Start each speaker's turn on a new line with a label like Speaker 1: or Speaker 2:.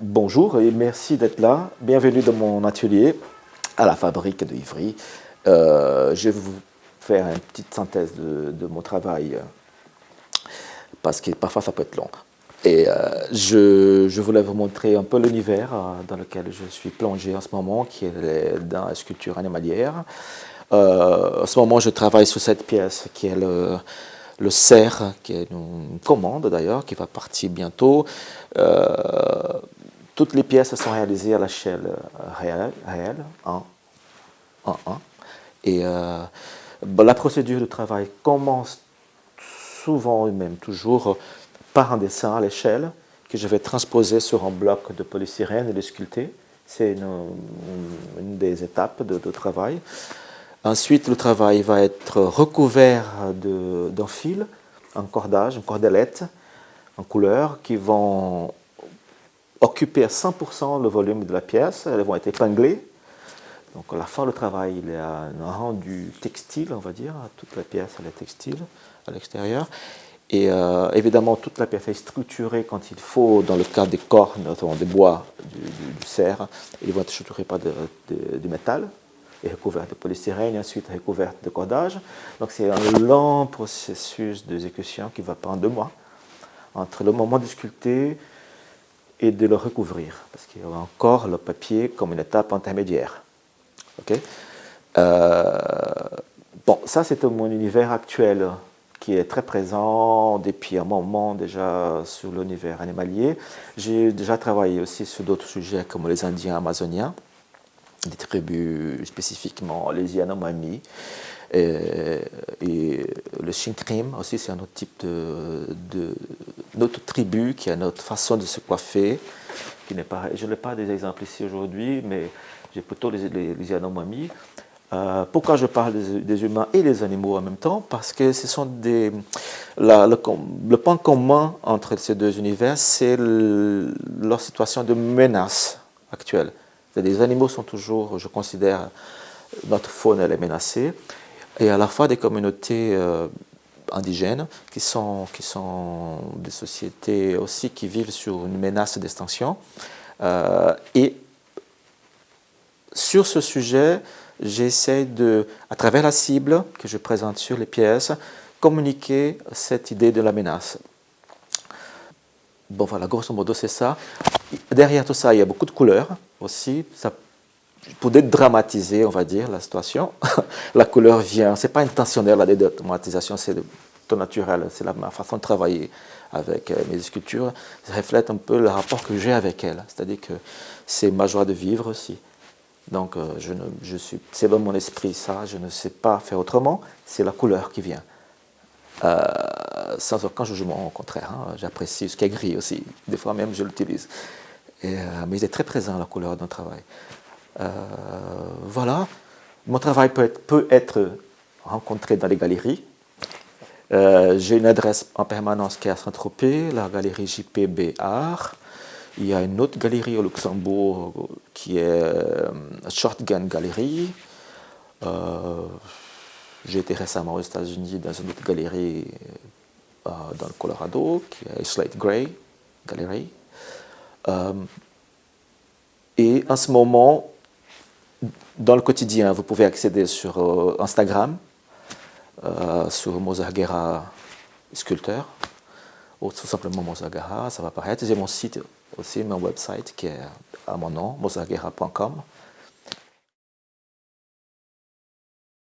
Speaker 1: Bonjour et merci d'être là. Bienvenue dans mon atelier à la fabrique de Ivry. Je vais vous faire une petite synthèse de mon travail parce que parfois ça peut être long. Et je voulais vous montrer un peu l'univers dans lequel je suis plongé en ce moment, qui est dans la sculpture animalière. En ce moment, je travaille sur cette pièce qui est le cerf, qui est une commande d'ailleurs, qui va partir bientôt. Toutes les pièces sont réalisées à l'échelle réelle, 1, 1, 1. Et la procédure de travail commence souvent, et même toujours, par un dessin à l'échelle que je vais transposer sur un bloc de polystyrène et le sculpter. C'est une des étapes de travail. Ensuite, le travail va être recouvert d'un fil, un cordage, une cordelette en couleur qui vont occuper à 100% le volume de la pièce. Elles vont être épinglées. Donc à la fin, le travail, il est à un rendu textile, on va dire. Toute la pièce, elle est textile à l'extérieur. Et évidemment, toute la pièce est structurée quand il faut, dans le cas des cornes, notamment des bois du cerf, ils vont être structurés par du métal et recouverts de polystyrène et ensuite recouverts de cordage. Donc c'est un long processus d'exécution qui va prendre 2 mois entre le moment de sculpter et de le recouvrir, parce qu'il y aura encore le papier comme une étape intermédiaire. Okay. Bon, ça c'est mon univers actuel qui est très présent depuis un moment déjà sur l'univers animalier. J'ai déjà travaillé aussi sur d'autres sujets comme les Indiens amazoniens, des tribus spécifiquement les Yanomami, et le Shinkrim aussi, c'est un autre type notre tribu qui a notre façon de se coiffer, qui n'est pas, je n'ai pas des exemples ici aujourd'hui, mais j'ai plutôt les Yanomami. Pourquoi je parle des humains et des animaux en même temps? Parce que ce sont le point commun entre ces deux univers, c'est leur situation de menace actuelle. Les animaux sont toujours, je considère, notre faune elle est menacée, et à la fois des communautés indigènes qui sont des sociétés aussi qui vivent sur une menace d'extinction. Et sur ce sujet, j'essaie de, à travers la cible que je présente sur les pièces, communiquer cette idée de la menace. Bon voilà, grosso modo c'est ça. Derrière tout ça, il y a beaucoup de couleurs aussi. Ça, pour dédramatiser, on va dire, la situation, la couleur vient, c'est pas intentionnel la dédramatisation, c'est tout naturel, c'est ma façon de travailler avec mes sculptures. Ça reflète un peu le rapport que j'ai avec elles, c'est-à-dire que c'est ma joie de vivre aussi. Donc, c'est dans mon esprit ça, je ne sais pas faire autrement, c'est la couleur qui vient. Sans aucun jugement, au contraire, hein, j'apprécie ce qui est gris aussi, des fois même je l'utilise. Mais il est très présent la couleur dans le travail. Voilà, mon travail peut être rencontré dans les galeries. J'ai une adresse en permanence qui est à Saint-Tropez, la galerie JPB Art. Il y a une autre galerie au Luxembourg qui est Shotgun Gallery. J'ai été récemment aux États-Unis dans une autre galerie dans le Colorado, qui est Slate Gray Gallery. Et en ce moment, dans le quotidien, vous pouvez accéder sur Instagram, sur Mozart Guerra Sculpteur, ou tout simplement Mozart Guerra, ça va apparaître. J'ai mon site aussi, mon website qui est à mon nom, mozartguerra.com,